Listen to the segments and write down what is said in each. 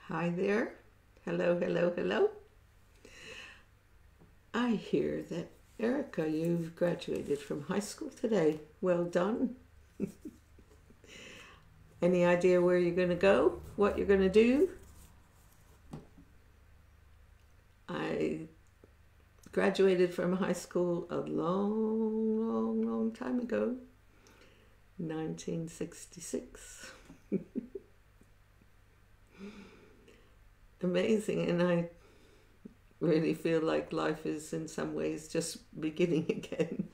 Hi there. Hello, hello, hello. I hear that Erica, you've graduated from high school today. Well done. Any idea where you're going to go? What you're going to do? I graduated from high school a long, long, long time ago, 1966. Amazing, and I really feel like life is in some ways just beginning again.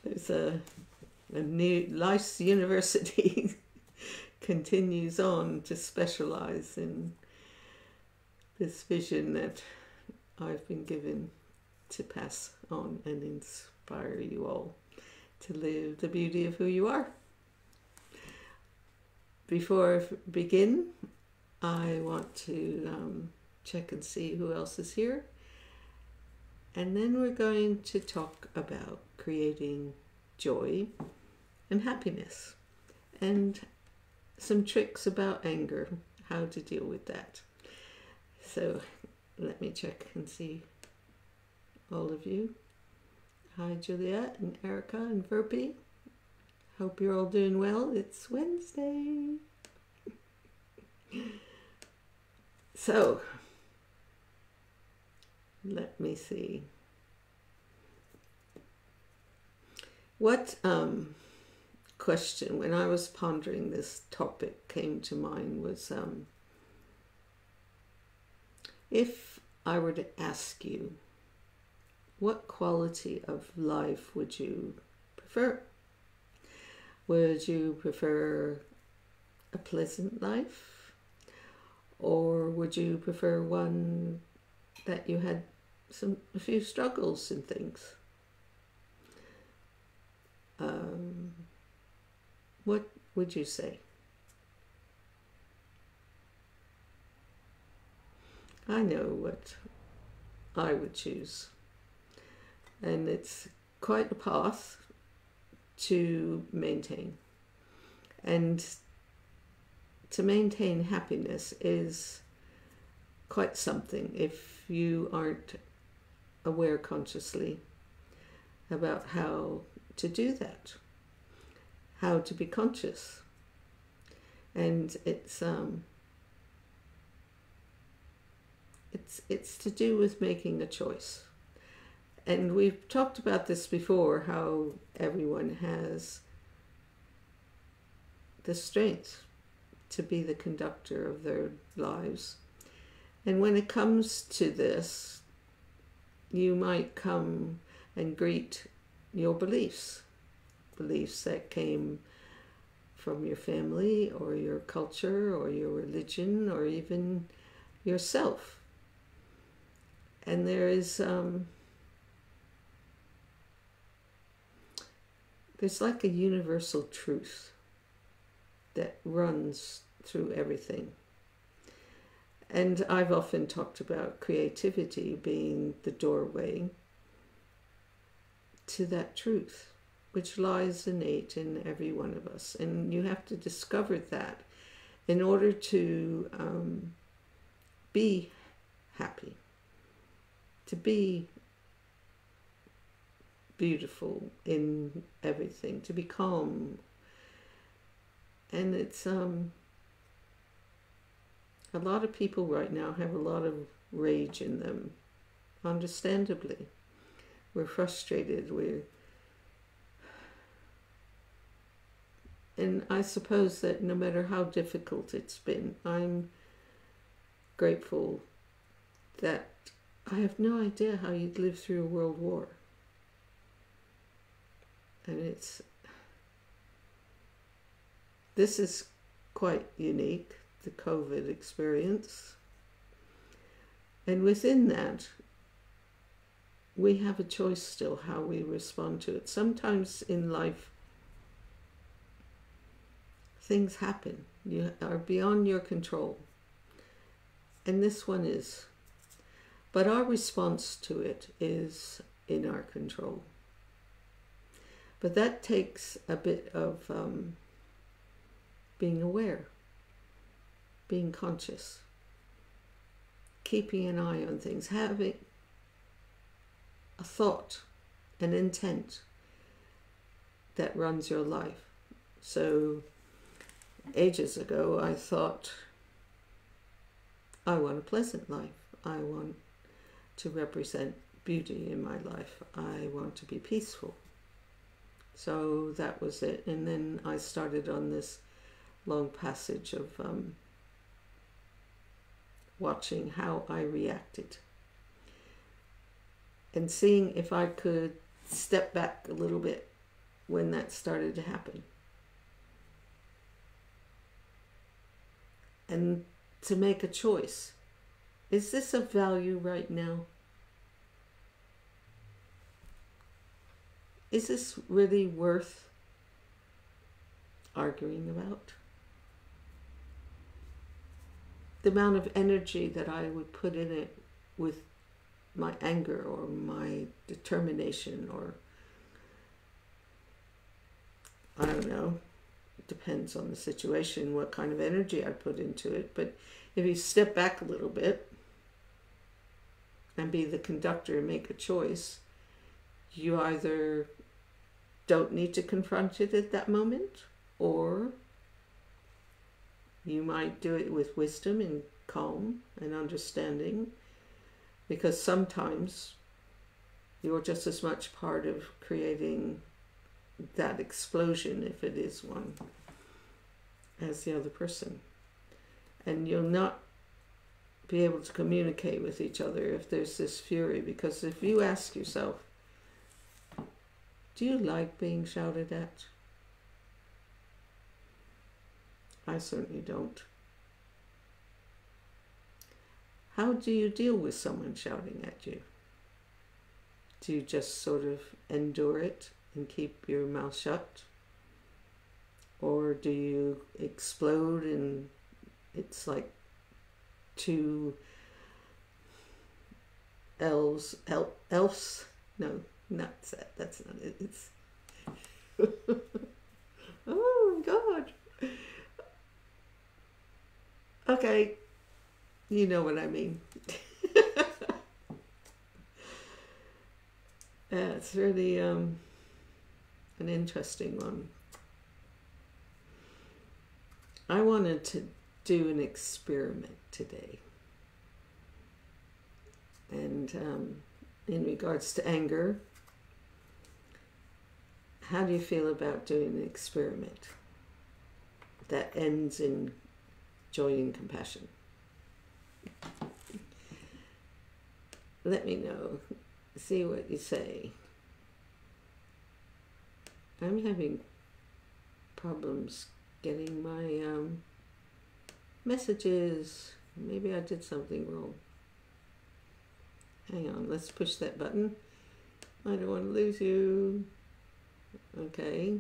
There's a new life's university continues on to specialize in this vision that I've been given to pass on and inspire you all to live the beauty of who you are. Before I begin, I want to check and see who else is here. And then we're going to talk about creating joy and happiness and some tricks about anger, how to deal with that. So let me check and see all of you. Hi Juliet and Erica and Verpy. Hope you're all doing well. It's Wednesday. So let me see. What question, when I was pondering this topic, came to mind was if I were to ask you, what quality of life would you prefer? Would you prefer a pleasant life? Or would you prefer one that you had a few struggles and things? What would you say? I know what I would choose. And it's quite a path to maintain. And to maintain happiness is quite something if you aren't aware consciously about how to do that, how to be conscious. And it's to do with making a choice. And we've talked about this before, how everyone has the strength to be the conductor of their lives. And when it comes to this, you might come and greet your beliefs that came from your family or your culture or your religion or even yourself. And there is there's like a universal truth that runs through everything. And I've often talked about creativity being the doorway to that truth, which lies innate in every one of us. And you have to discover that in order to be happy, to be beautiful in everything, to be calm. And it's a lot of people right now have a lot of rage in them, understandably. We're frustrated, and I suppose that no matter how difficult it's been, I'm grateful that I have no idea how you'd live through a world war. And this is quite unique, the COVID experience. And within that, we have a choice still how we respond to it. Sometimes in life, things happen. You are beyond your control. And this one is. But our response to it is in our control. But that takes a bit of being aware. being conscious, keeping an eye on things, having a thought, an intent that runs your life. So ages ago I thought, I want a pleasant life. I want to represent beauty in my life. I want to be peaceful. So that was it. And then I started on this long passage of watching how I reacted and seeing if I could step back a little bit when that started to happen. And to make a choice. Is this of value right now? Is this really worth arguing about? The amount of energy that I would put in it with my anger or my determination, or I don't know, it depends on the situation, what kind of energy I put into it. But if you step back a little bit and be the conductor and make a choice, you either don't need to confront it at that moment, or you might do it with wisdom and calm and understanding, because sometimes you're just as much part of creating that explosion, if it is one, as the other person. And you'll not be able to communicate with each other if there's this fury, because if you ask yourself, do you like being shouted at? I certainly don't. How do you deal with someone shouting at you? Do you just sort of endure it and keep your mouth shut? Or do you explode and it's like two elves, no, not that, that's not it, it's, oh God. Okay, you know what I mean. Yeah, it's really an interesting one. I wanted to do an experiment today. And in regards to anger, how do you feel about doing an experiment that ends in joy and compassion? Let me know. See what you say. I'm having problems getting my messages. Maybe I did something wrong. Hang on, let's push that button. I don't want to lose you. Okay.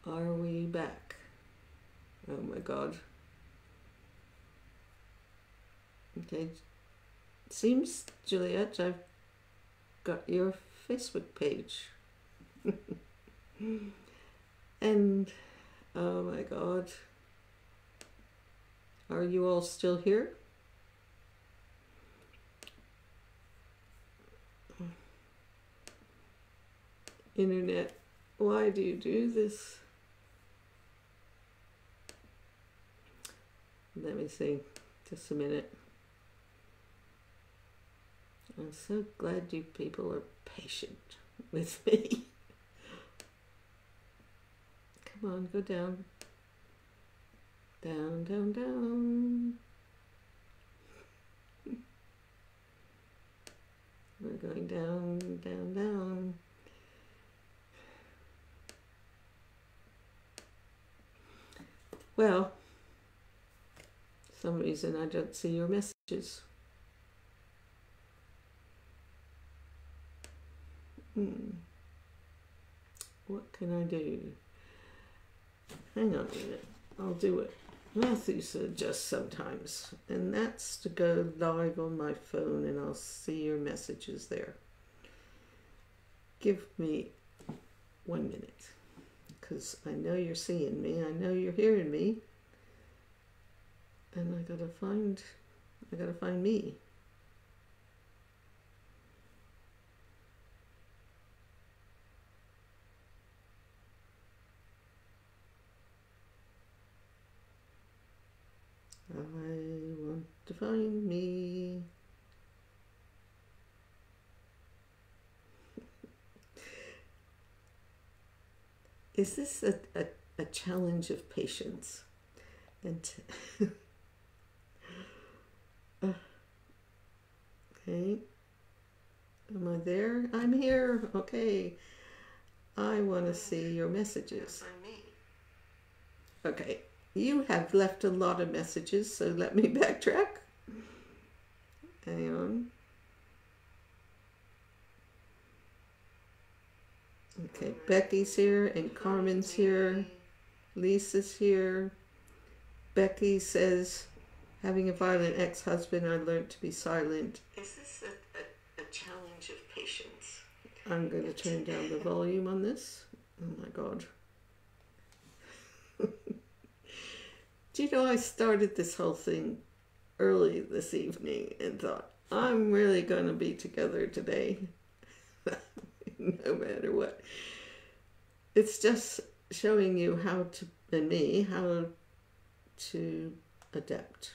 Are we back? Oh my God. Okay. Seems, Juliet, I've got your Facebook page. And, oh my God. Are you all still here? Internet, why do you do this? Let me see, just a minute. I'm so glad you people are patient with me. Come on, go down. Down, down, down. We're going down, down, down. Well, for some reason I don't see your messages. What can I do? Hang on a minute. I'll do it. Matthew suggests sometimes, and that's to go live on my phone and I'll see your messages there. Give me 1 minute, because I know you're seeing me. I know you're hearing me. And I gotta find me. I want to find me. Is this a challenge of patience? And okay, am I there? I'm here. Okay, I want to see your messages. Okay, you have left a lot of messages, so let me backtrack. Hang on. Okay, Becky's here and Carmen's here. Lisa's here. Becky says, having a violent ex-husband, I learned to be silent. Is this a challenge of patience? I'm going to turn down the volume on this. Oh my God. Do you know, I started this whole thing early this evening and thought, I'm really going to be together today. No matter what. It's just showing you how to, and me, how to adapt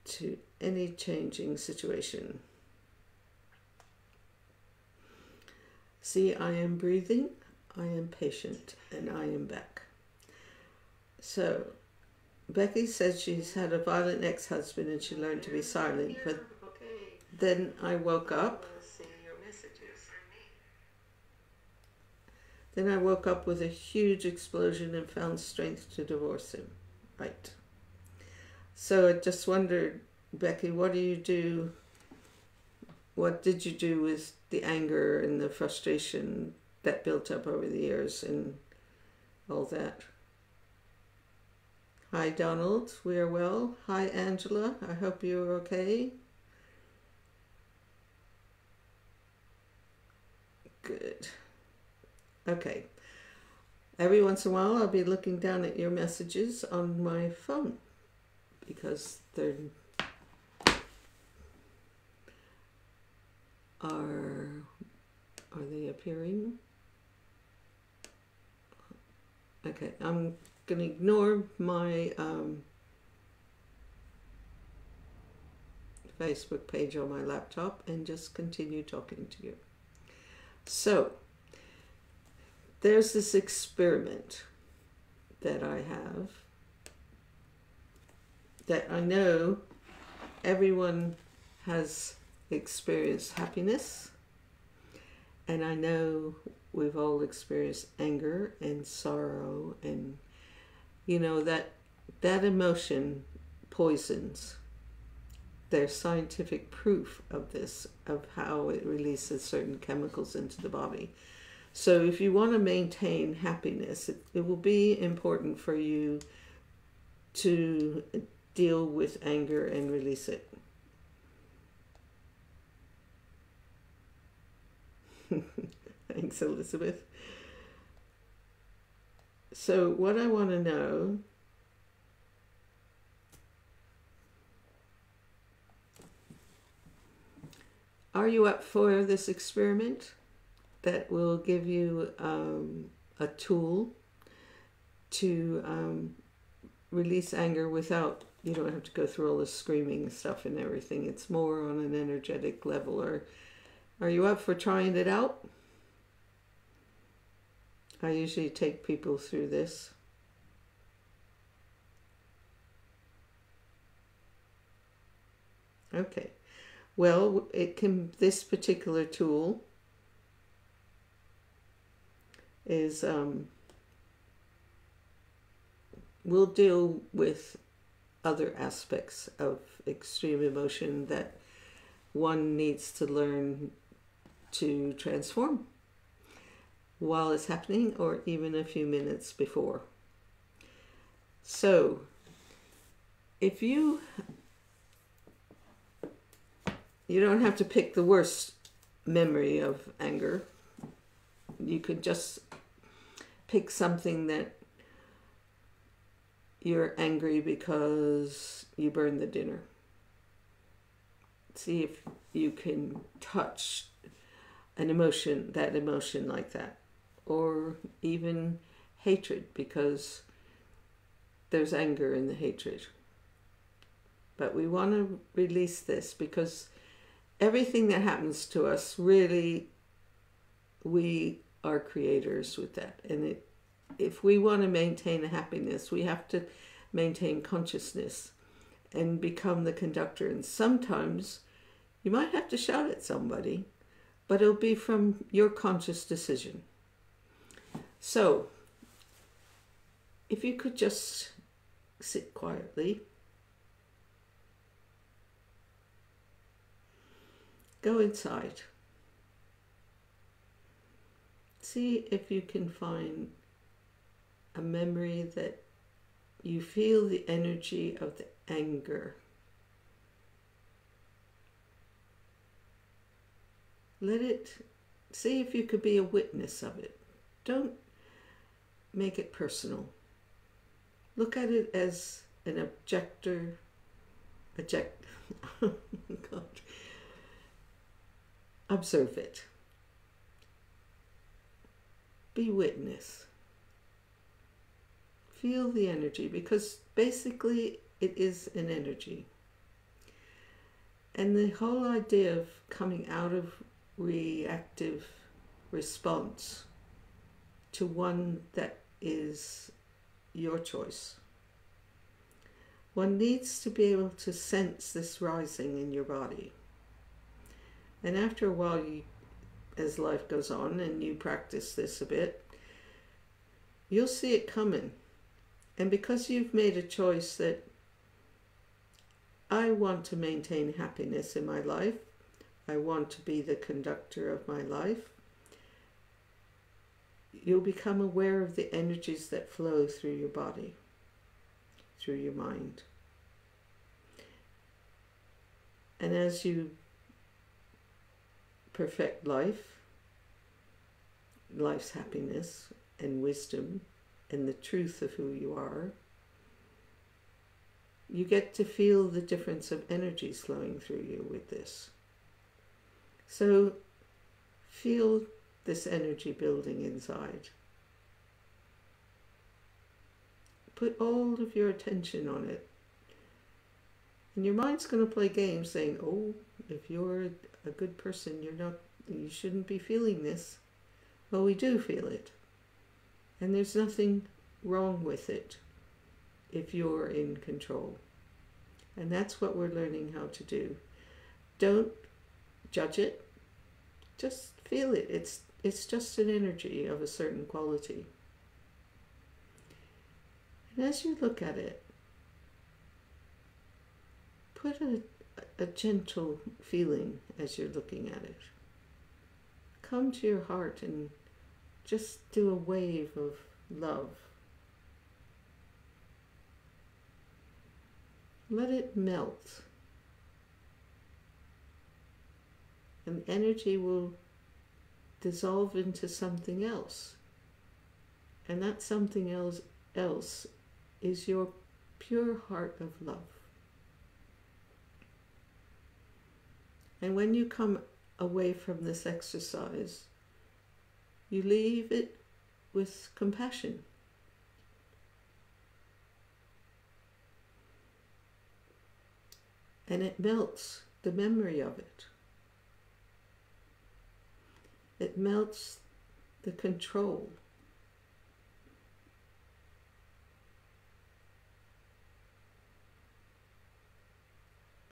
to any changing situation. See, I am breathing, I am patient, and I am back. So, Becky says she's had a violent ex-husband and she learned to be silent, but then I woke up. Then I woke up with a huge explosion and found strength to divorce him. Right. So I just wondered, Becky, what do you do? What did you do with the anger and the frustration that built up over the years and all that? Hi, Donald. We are well. Hi, Angela. I hope you're okay. Good. Okay. Every once in a while I'll be looking down at your messages on my phone because they're are they appearing? Okay, I'm going to ignore my Facebook page on my laptop and just continue talking to you. So, there's this experiment that I have that I know everyone has experienced happiness, and I know we've all experienced anger and sorrow, and you know that emotion poisons. There's scientific proof of this, of how it releases certain chemicals into the body. So if you want to maintain happiness, it will be important for you to deal with anger and release it. Thanks, Elizabeth. So what I want to know, are you up for this experiment that will give you a tool to release anger without, you don't have to go through all the screaming stuff and everything. It's more on an energetic level. Or are you up for trying it out? I usually take people through this. Okay. Well, this particular tool is we'll deal with other aspects of extreme emotion that one needs to learn to transform while it's happening, or even a few minutes before. So if you don't have to pick the worst memory of anger. You could just pick something that you're angry because you burned the dinner. See if you can touch an emotion, that emotion like that. Or even hatred, because there's anger in the hatred. But we want to release this, because everything that happens to us, really, we are creators with that. And if we want to maintain happiness, we have to maintain consciousness and become the conductor. And sometimes you might have to shout at somebody, but it'll be from your conscious decision. So, if you could just sit quietly, go inside. See if you can find a memory that you feel the energy of the anger. Let it, see if you could be a witness of it. Don't make it personal. Look at it as an objector, oh God. Observe it. Be witness. Feel the energy, because basically it is an energy. And the whole idea of coming out of reactive response to one that is your choice. One needs to be able to sense this rising in your body. And after a while, as life goes on and you practice this a bit, you'll see it coming. And because you've made a choice that I want to maintain happiness in my life, I want to be the conductor of my life, you'll become aware of the energies that flow through your body, through your mind. And as you perfect life's happiness and wisdom and the truth of who you are, you get to feel the difference of energies flowing through you with this. So feel this energy building inside. Put all of your attention on it. And your mind's going to play games saying, oh, if you're a good person, you shouldn't be feeling this. Well, we do feel it. And there's nothing wrong with it if you're in control. And that's what we're learning how to do. Don't judge it. Just feel it. It's just an energy of a certain quality. And as you look at it, put a gentle feeling as you're looking at it. Come to your heart and just do a wave of love. Let it melt. And energy will dissolve into something else. And that something else is your pure heart of love. And when you come away from this exercise, you leave it with compassion. And it melts the memory of it. It melts the control.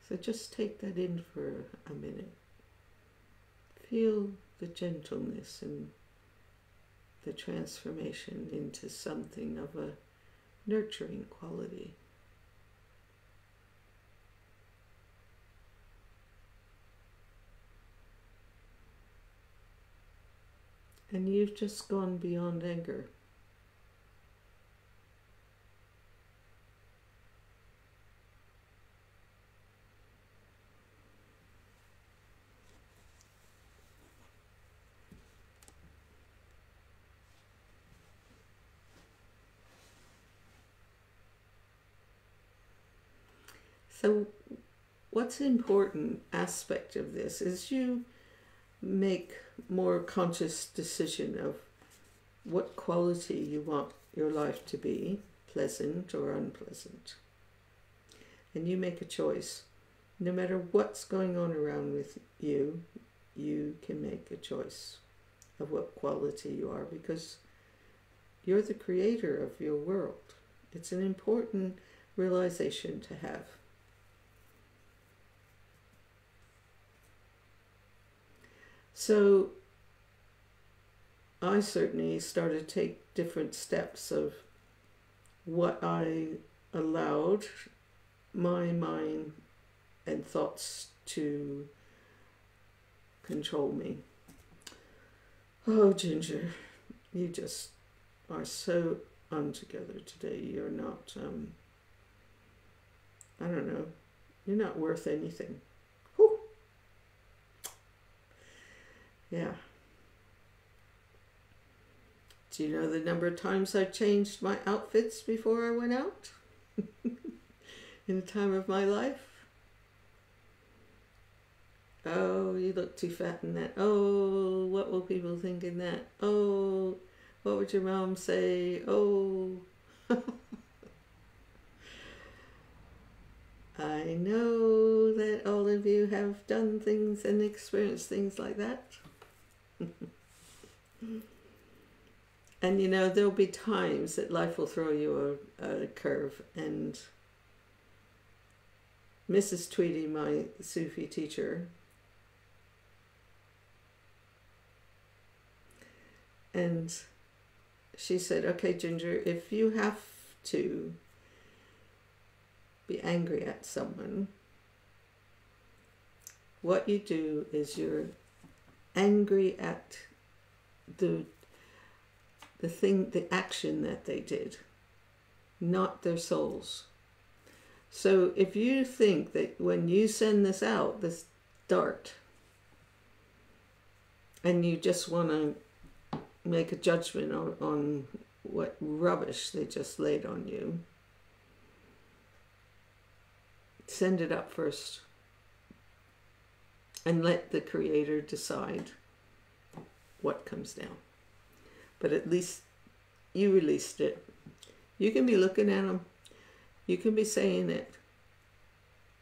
So just take that in for a minute. Feel the gentleness and the transformation into something of a nurturing quality. And you've just gone beyond anger. So what's an important aspect of this is you make more conscious decision of what quality you want your life to be, pleasant or unpleasant. And you make a choice. No matter what's going on around with you, you can make a choice of what quality you are, because you're the creator of your world. It's an important realization to have. So I certainly started to take different steps of what I allowed my mind and thoughts to control me. Oh, Ginger, you just are so untogether today. You're not, I don't know, you're not worth anything. Whew. Yeah. Do you know the number of times I changed my outfits before I went out? In a time of my life? Oh, you look too fat in that. Oh, what will people think in that? Oh, what would your mom say? Oh. I know that all of you have done things and experienced things like that. And you know, there'll be times that life will throw you a curve. And Mrs. Tweedy, my Sufi teacher, and she said, okay, Ginger, if you have to be angry at someone, what you do is you're angry at the thing, the action that they did, not their souls. So if you think that when you send this out, this dart, and you just want to make a judgment on what rubbish they just laid on you, send it up first and let the Creator decide what comes down. But at least you released it. You can be looking at them, you can be saying it,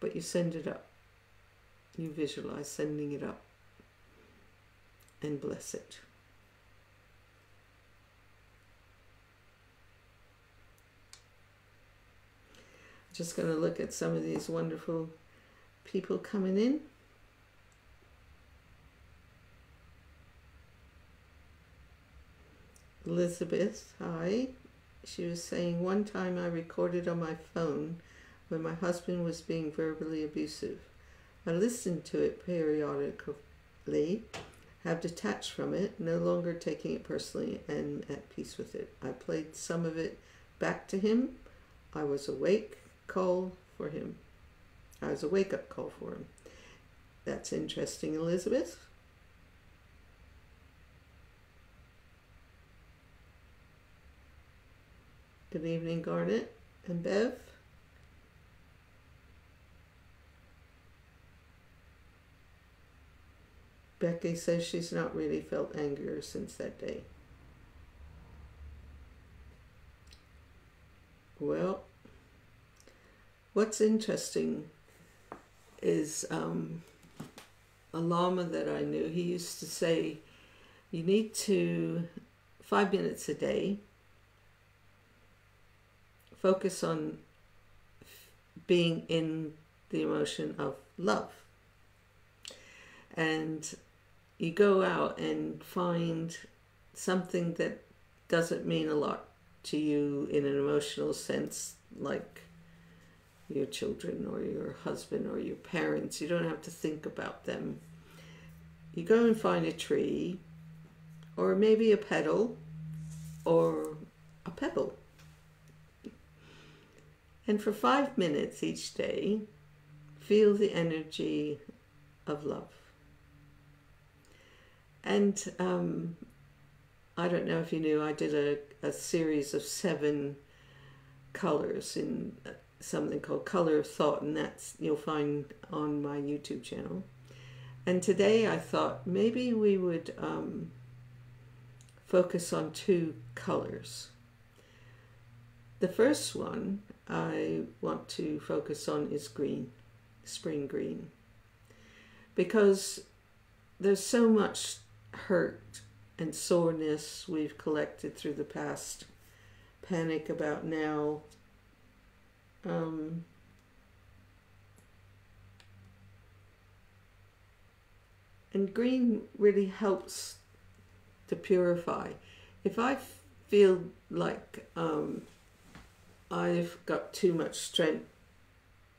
but you send it up. You visualize sending it up and bless it. Just going to look at some of these wonderful people coming in. Elizabeth, hi. She was saying, one time I recorded on my phone when my husband was being verbally abusive. I listened to it periodically, have detached from it, no longer taking it personally and at peace with it. I played some of it back to him. I was a wake-up call for him. That's interesting, Elizabeth. Good evening, Garnet and Bev. Becky says she's not really felt anger since that day. Well, what's interesting is a Lama that I knew, he used to say, you need to, 5 minutes a day, focus on being in the emotion of love. And you go out and find something that doesn't mean a lot to you in an emotional sense, like your children or your husband or your parents. You don't have to think about them. You go and find a tree, or maybe a petal, or a pebble. And for 5 minutes each day, feel the energy of love. And I don't know if you knew, I did a series of 7 colors in something called Color of Thought, and that's you'll find on my YouTube channel. And today I thought maybe we would focus on two colors. The first one I want to focus on is green, spring green, because there's so much hurt and soreness we've collected through the past, panic about now, and green really helps to purify. If I feel like I've got too much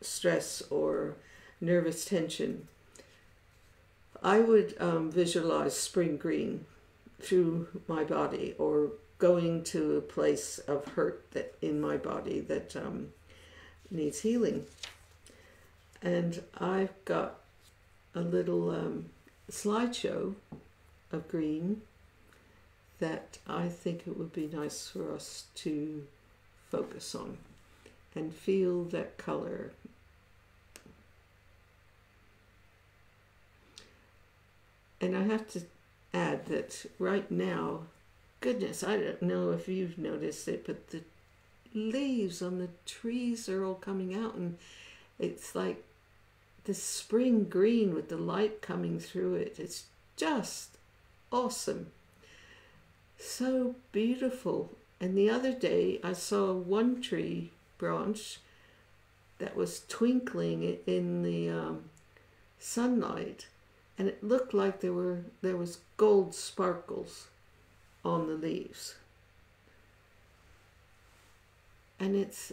stress or nervous tension, I would visualize spring green through my body, or going to a place of hurt that in my body that needs healing. And I've got a little slideshow of green that I think it would be nice for us to focus on and feel that color. And I have to add that right now, goodness, I don't know if you've noticed it, but the leaves on the trees are all coming out, and it's like the spring green with the light coming through it. It's just awesome. So beautiful. And the other day I saw one tree branch that was twinkling in the sunlight, and it looked like there was gold sparkles on the leaves. And it's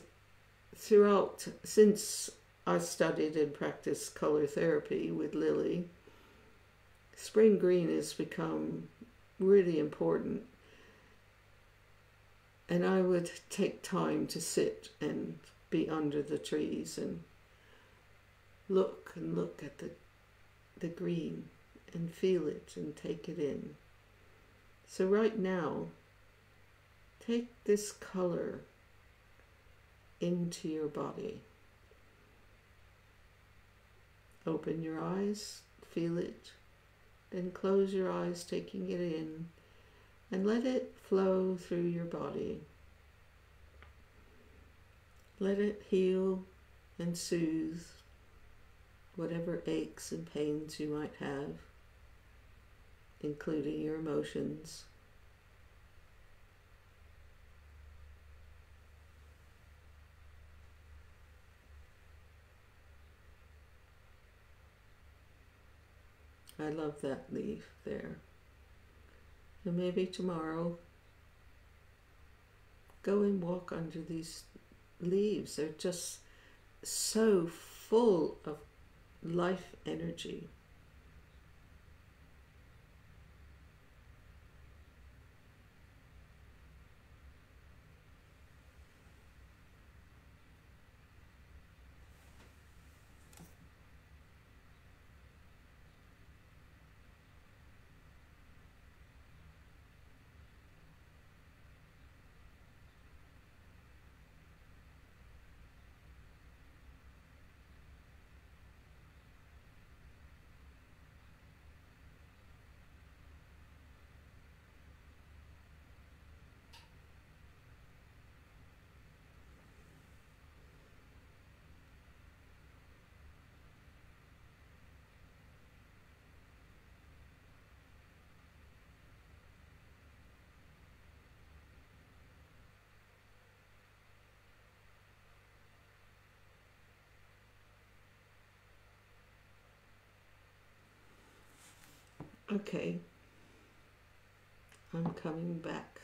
throughout, since I studied and practiced color therapy with Lily, spring green has become really important. And I would take time to sit and be under the trees and look at the green and feel it and take it in. So right now, take this color into your body. Open your eyes, feel it, then close your eyes, taking it in, and let it flow through your body. Let it heal and soothe whatever aches and pains you might have, including your emotions. I love that leaf there. And maybe tomorrow, go and walk under these leaves. They're just so full of life energy. Okay, I'm coming back.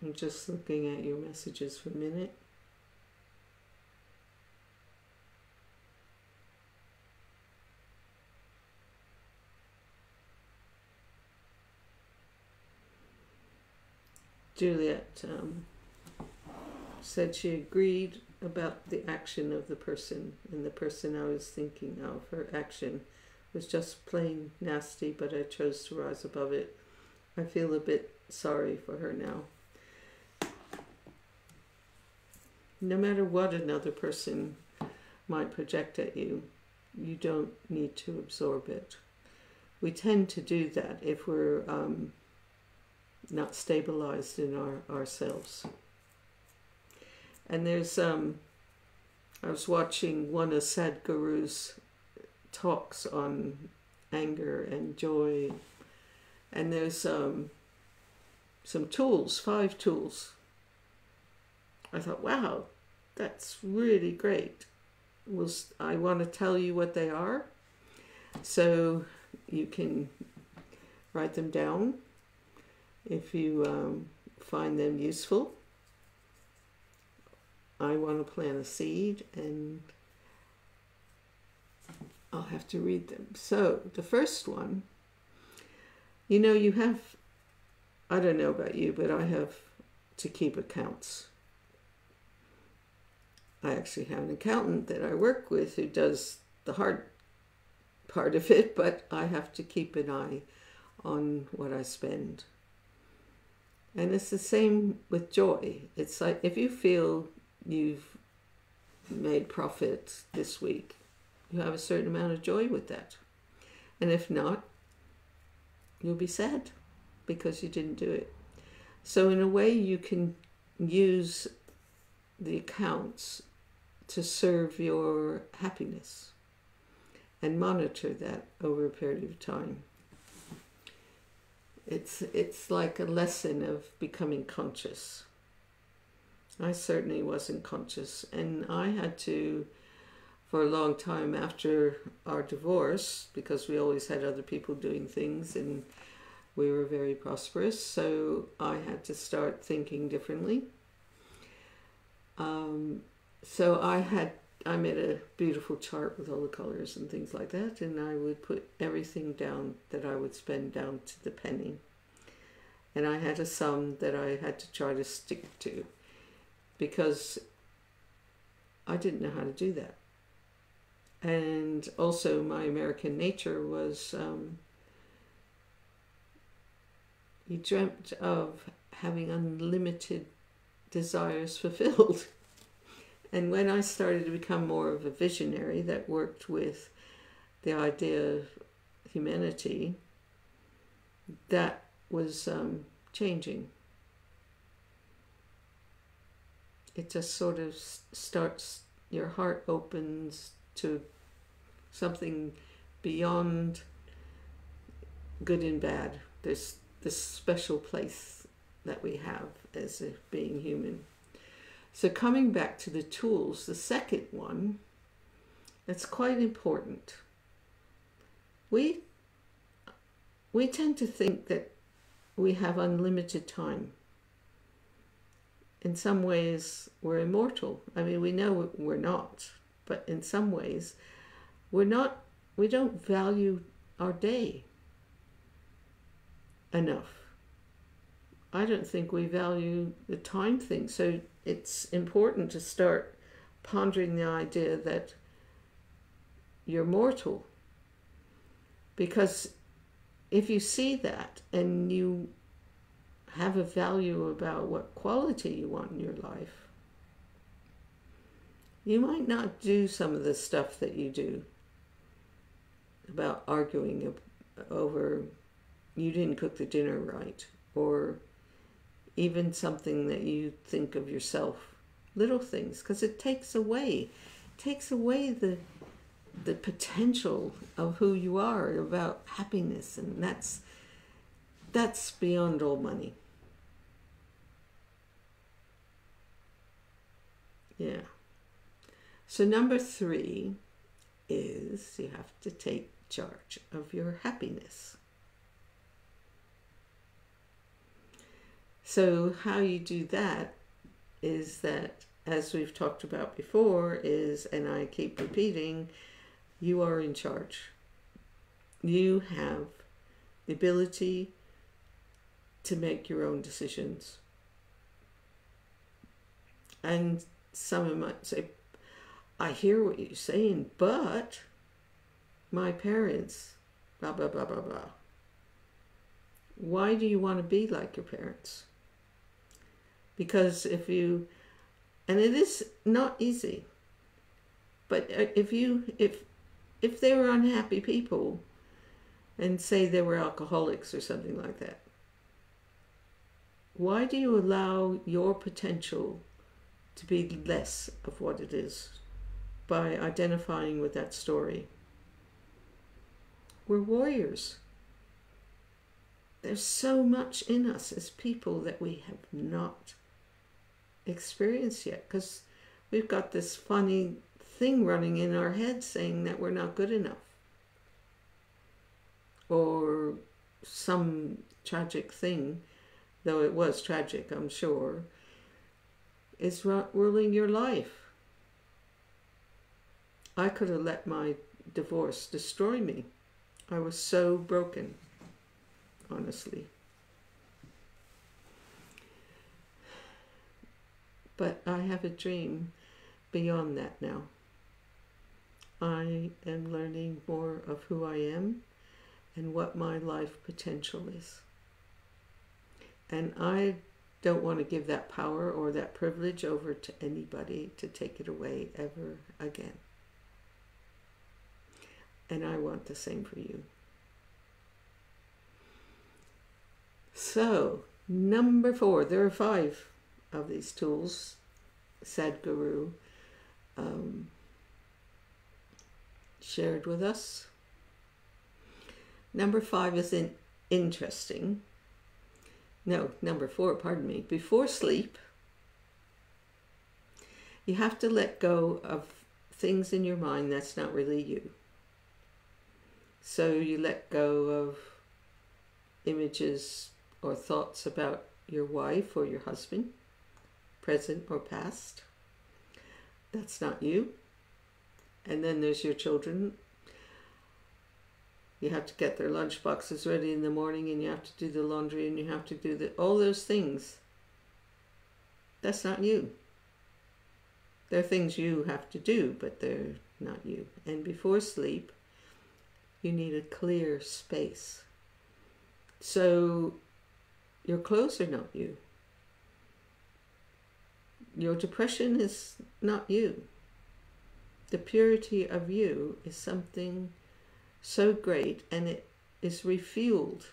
I'm just looking at your messages for a minute. Juliet said she agreed about the action of the person, and the person I was thinking of, her action was just plain nasty, but I chose to rise above it. I feel a bit sorry for her now. No matter what another person might project at you, you don't need to absorb it. We tend to do that if we're not stabilized in ourselves. And there's, I was watching one of Sadhguru's talks on anger and joy, and there's some tools, 5 tools. I thought, wow, that's really great. I want to tell you what they are, so you can write them down if you find them useful. I want to plant a seed, and I'll have to read them. So the first one, you have, I don't know about you, but I have to keep accounts. I actually have an accountant that I work with who does the hard part of it, but I have to keep an eye on what I spend. And it's the same with joy. It's like if you feel you've made profit this week, you have a certain amount of joy with that. And if not, you'll be sad because you didn't do it. So in a way, you can use the accounts to serve your happiness and monitor that over a period of time. It's like a lesson of becoming conscious. I certainly wasn't conscious, and I had to, for a long time after our divorce, because we always had other people doing things and we were very prosperous, so I had to start thinking differently. So I made a beautiful chart with all the colors and things like that, and I would put everything down that I would spend down to the penny. And I had a sum that I had to try to stick to, because I didn't know how to do that. And also my American nature was, you dreamt of having unlimited desires fulfilled. And when I started to become more of a visionary that worked with the idea of humanity, that was changing. It just sort of starts, your heart opens to something beyond good and bad. There's this special place that we have as a being human. So coming back to the tools, the second one, that's quite important. We tend to think that we have unlimited time. In some ways, we're immortal. I mean, we know we're not, but in some ways, we don't value our day enough. I don't think we value the time thing. So it's important to start pondering the idea that you're mortal. Because if you see that and you have a value about what quality you want in your life, you might not do some of the stuff that you do about arguing over you didn't cook the dinner right, or even something that you think of yourself, little things, because it takes away the potential of who you are, about happiness, and that's beyond all money. Yeah. So number 3 is you have to take charge of your happiness. So how you do that is that, as we've talked about before, and I keep repeating, you are in charge. You have the ability to make your own decisions. And someone might say, I hear what you're saying, but my parents, blah, blah, blah, blah, blah. Why do you want to be like your parents? Because if you, and it is not easy, but if they were unhappy people, and say they were alcoholics or something like that, why do you allow your potential to be less of what it is by identifying with that story? We're warriors. There's so much in us as people that we have not experienced yet, because we've got this funny thing running in our head saying that we're not good enough, or some tragic thing, though it was tragic, I'm sure, is ruling your life. I could have let my divorce destroy me. I was so broken, honestly. But I have a dream beyond that now. I am learning more of who I am and what my life potential is. And I don't want to give that power or that privilege over to anybody to take it away ever again. And I want the same for you. So, number 4, there are 5 of these tools Sadhguru shared with us. Number 5 is interesting. No, number 4, pardon me. Before sleep, you have to let go of things in your mind that's not really you. So you let go of images or thoughts about your wife or your husband, present or past. That's not you. And then there's your children. You have to get their lunch boxes ready in the morning, and you have to do the laundry, and you have to do all those things. That's not you. They're things you have to do, but they're not you. And before sleep, you need a clear space. So your clothes are not you. Your depression is not you. The purity of you is something so great, and it is refueled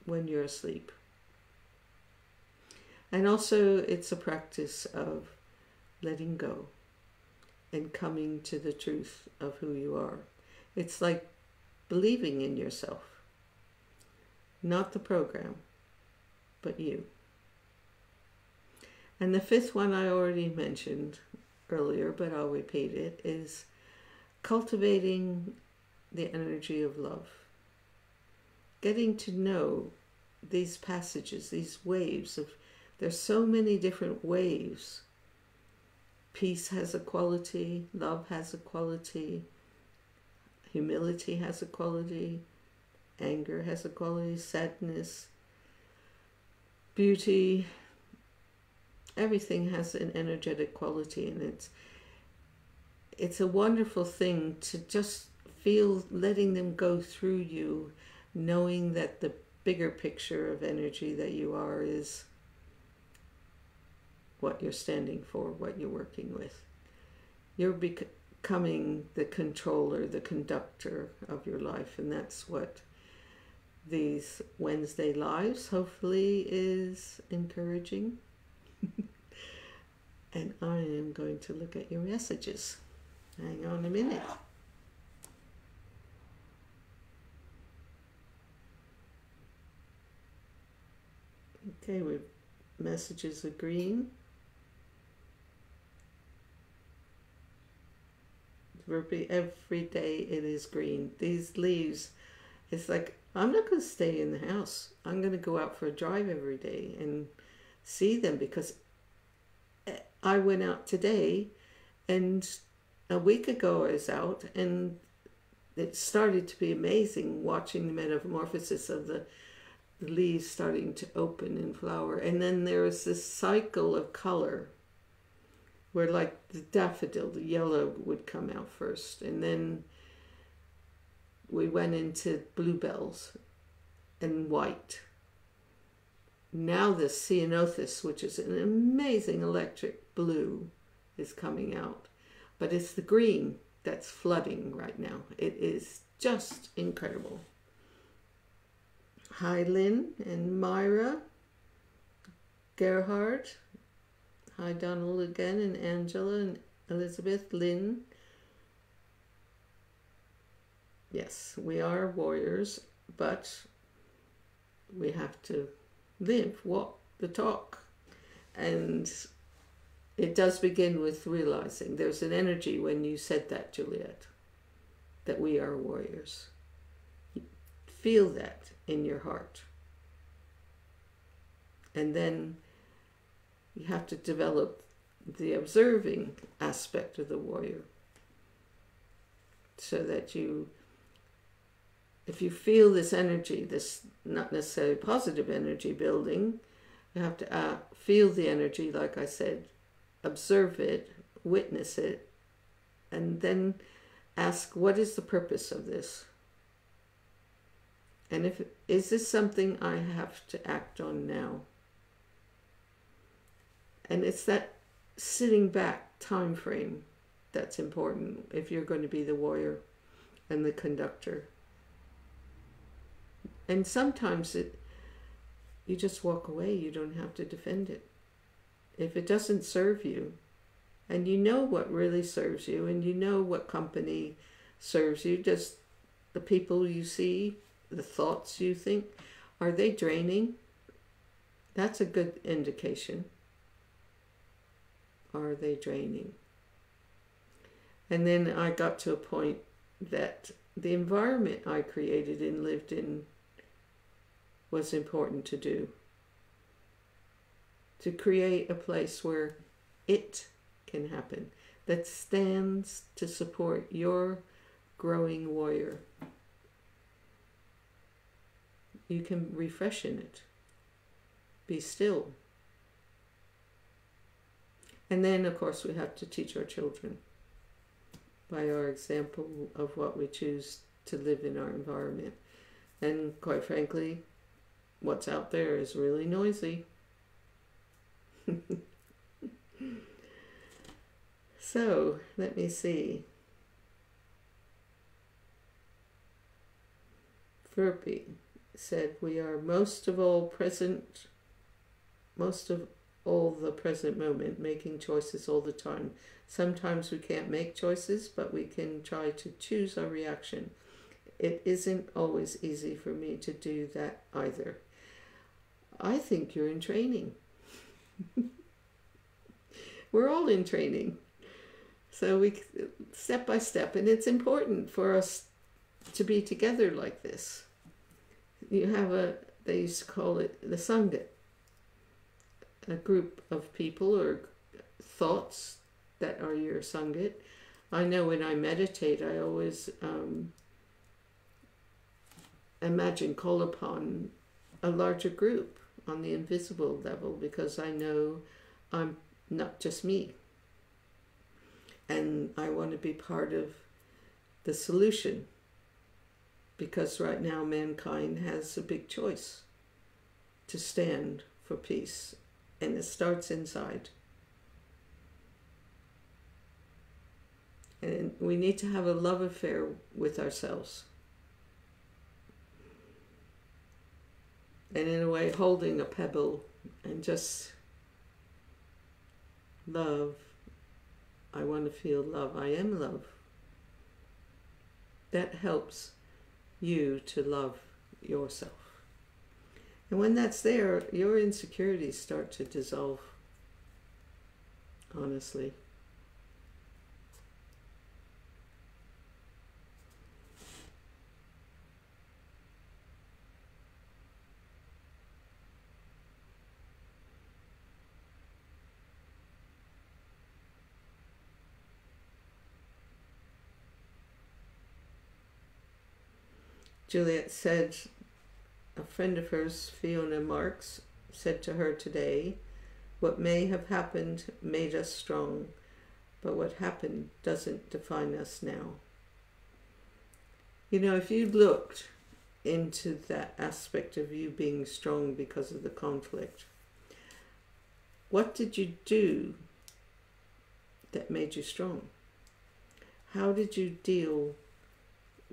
when you're asleep. And also it's a practice of letting go and coming to the truth of who you are. It's like believing in yourself, not the program, but you. And the 5th one I already mentioned earlier, but I'll repeat it, is cultivating the energy of love. Getting to know these passages, these waves of, there's so many different waves. Peace has a quality, love has a quality, humility has a quality, anger has a quality, sadness, beauty, everything has an energetic quality, and it's a wonderful thing to just feel letting them go through you, knowing that the bigger picture of energy that you are is what you're standing for, what you're working with. You're becoming the controller, the conductor of your life, and that's what these Wednesday lives hopefully is encouraging. And I am going to look at your messages. Hang on a minute. Okay, messages are green. Every day it is green. These leaves, it's like, I'm not going to stay in the house. I'm going to go out for a drive every day and see them, because I went out today, and a week ago I was out, and it started to be amazing watching the metamorphosis of the leaves starting to open and flower. And then there was this cycle of color where, like the daffodil, the yellow would come out first, and then we went into bluebells and white. Now this ceanothus, which is an amazing electric blue, is coming out. But it's the green that's flooding right now. It is just incredible. Hi, Lynn and Myra, Gerhard. Hi, Donald again, and Angela and Elizabeth, Lynn. Yes, we are warriors, but we have to live, walk the talk. And it does begin with realizing there's an energy when you said that, Juliet, that we are warriors. Feel that in your heart. And then you have to develop the observing aspect of the warrior, so that if you feel this energy, this not necessarily positive energy building, you have to feel the energy, like I said, observe it, witness it, and then ask, what is the purpose of this? And is this something I have to act on now? And it's that sitting back time frame that's important if you're going to be the warrior and the conductor. And sometimes you just walk away. You don't have to defend it. If it doesn't serve you, and you know what really serves you, and you know what company serves you, just the people you see, the thoughts you think, are they draining? That's a good indication. Are they draining? And then I got to a point that the environment I created and lived in was important to do. To create a place where it can happen, that stands to support your growing warrior. You can refresh in it. Be still. And then, of course, we have to teach our children by our example of what we choose to live in our environment. And quite frankly, what's out there is really noisy. So, let me see. Verpi said, we are most of all the present moment, making choices all the time. Sometimes we can't make choices, but we can try to choose our reaction. It isn't always easy for me to do that either. I think you're in training. We're all in training. So we, step by step, and it's important for us to be together like this. You have they used to call it the Sangha, a group of people or thoughts that are your Sangha. I know when I meditate, I always call upon a larger group on the invisible level, because I know I'm not just me. And I want to be part of the solution, because right now mankind has a big choice to stand for peace, and it starts inside. And we need to have a love affair with ourselves. And in a way, holding a pebble and just love. I want to feel love. I am love. That helps you to love yourself. And when that's there, your insecurities start to dissolve, honestly. Juliet said, a friend of hers, Fiona Marks, said to her today, what may have happened made us strong, but what happened doesn't define us now. You know, if you looked into that aspect of you being strong because of the conflict, what did you do that made you strong? How did you deal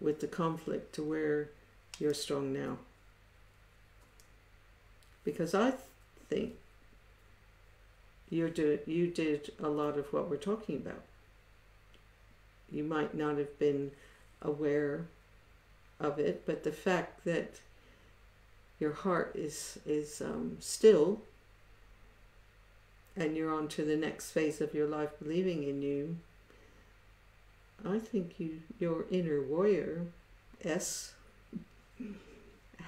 with the conflict to where you're strong now? Because I think you did a lot of what we're talking about. You might not have been aware of it, but the fact that your heart is still, and you're on to the next phase of your life believing in you, I think your inner warrior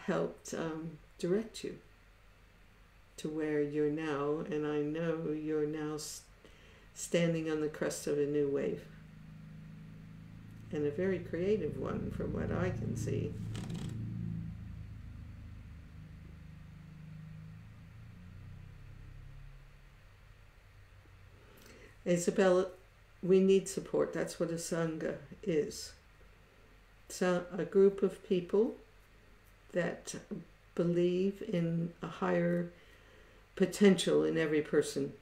helped direct you to where you're now, and I know you're now standing on the crest of a new wave, and a very creative one from what I can see. Isabella, we need support. That's what a Sangha is. It's a group of people that believe in a higher potential in every person.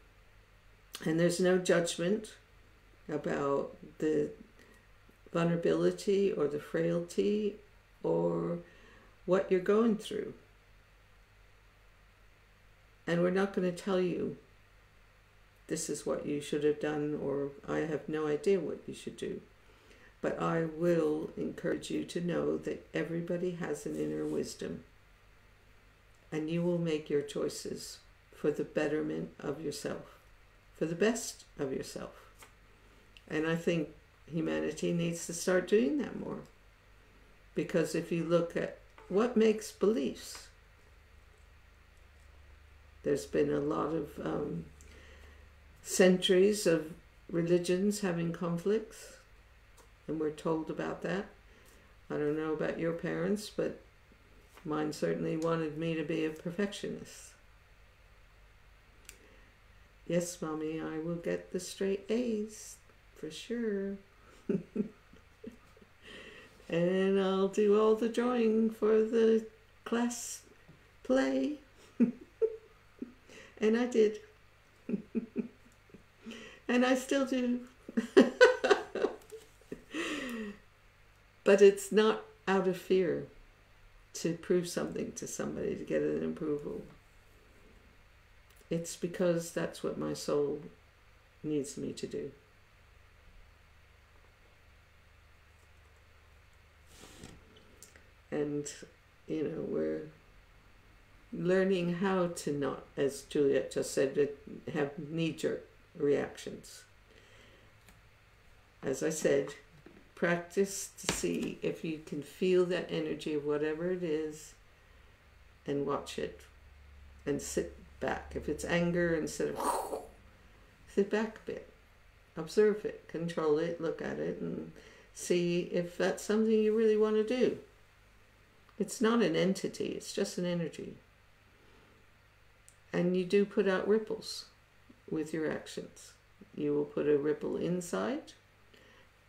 And there's no judgment about the vulnerability or the frailty or what you're going through. And we're not going to tell you this is what you should have done, or I have no idea what you should do. But I will encourage you to know that everybody has an inner wisdom, and you will make your choices for the betterment of yourself, for the best of yourself. And I think humanity needs to start doing that more. Because if you look at what makes beliefs, there's been a lot of centuries of religions having conflicts, and we're told about that. I don't know about your parents, but mine certainly wanted me to be a perfectionist. Yes, Mommy, I will get the straight A's, for sure. And I'll do all the drawing for the class play. And I did. And I still do. But it's not out of fear to prove something to somebody, to get an approval. It's because that's what my soul needs me to do. And, you know, we're learning how to not, as Juliet just said, have knee-jerk reactions. As I said, practice to see if you can feel that energy of whatever it is and watch it and sit back. If it's anger, instead of sit back a bit, observe it, control it, look at it, and see if that's something you really want to do. It's not an entity, it's just an energy. And you do put out ripples with your actions. You will put a ripple inside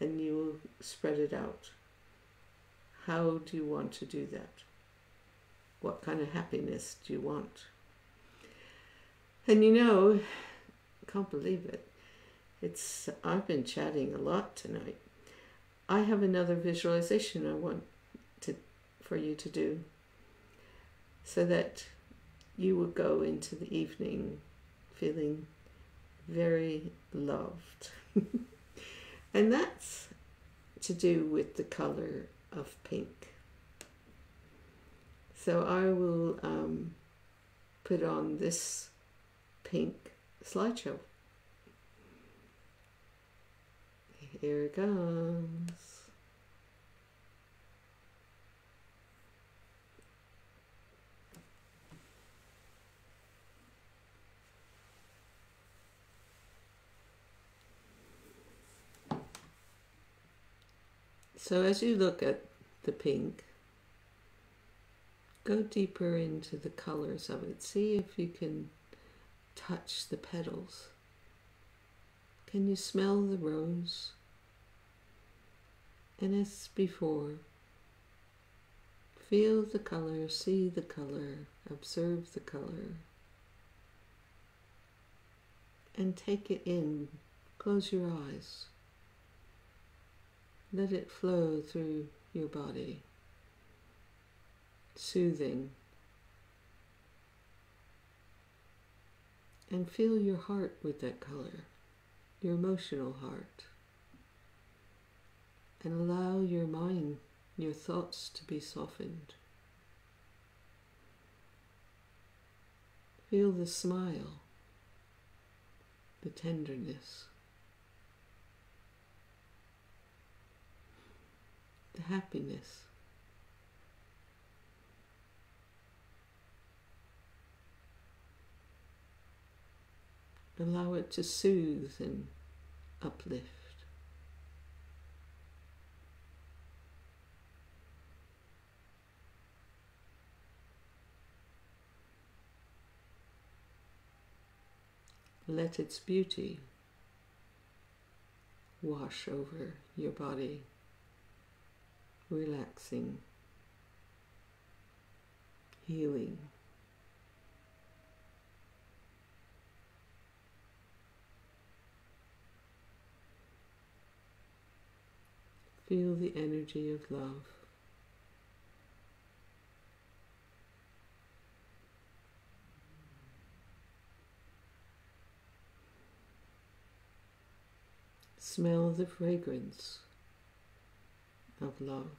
and you will spread it out. How do you want to do that? What kind of happiness do you want? And you know, I can't believe it. I've been chatting a lot tonight. I have another visualization I want for you to do, so that you will go into the evening feeling very loved. And that's to do with the color of pink. So I will put on this pink slideshow. Here it goes. So as you look at the pink, go deeper into the colors of it. See if you can touch the petals. Can you smell the rose? And as before, Feel the color, see the color, observe the color, and take it in. Close your eyes. Let it flow through your body, soothing. And fill your heart with that color, your emotional heart. And allow your mind, your thoughts to be softened. Feel the smile, the tenderness, the happiness. Allow it to soothe and uplift. Let its beauty wash over your body, relaxing, healing. Feel the energy of love. Smell the fragrance of love,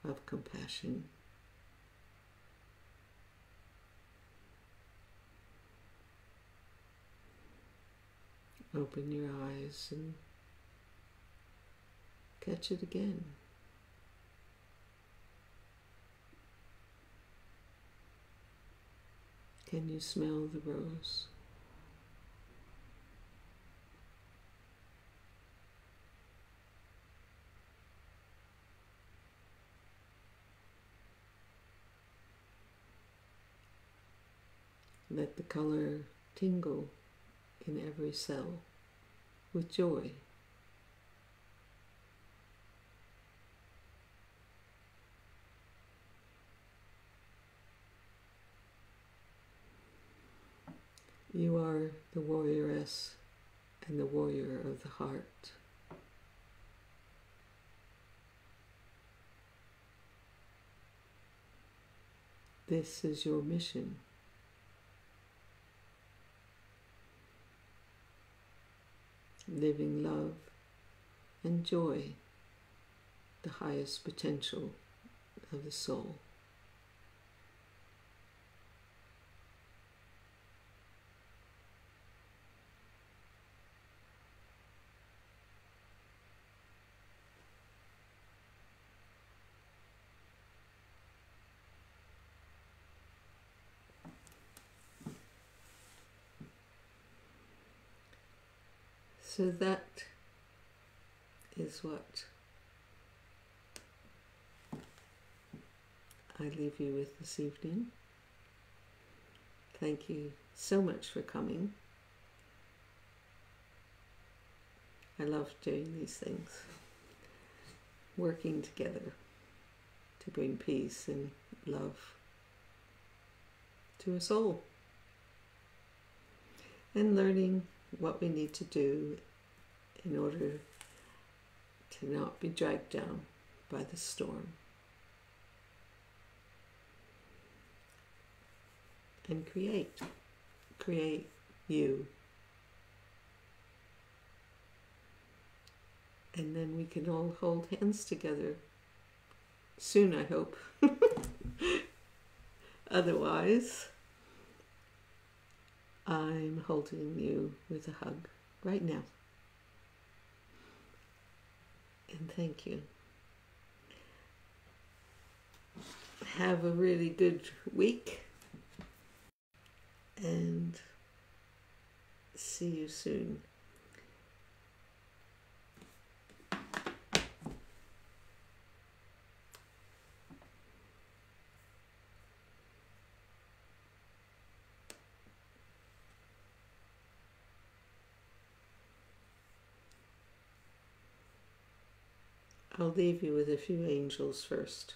of compassion. Open your eyes and catch it again. Can you smell the rose? Let the color tingle in every cell with joy. You are the warrioress and the warrior of the heart. This is your mission. Living love and joy, the highest potential of the soul. So that is what I leave you with this evening. Thank you so much for coming. I love doing these things, working together to bring peace and love to us all, and learning what we need to do in order to not be dragged down by the storm. And create you. And then we can all hold hands together soon, I hope. Otherwise, I'm holding you with a hug right now. And thank you. Have a really good week. And see you soon. I'll leave you with a few angels first.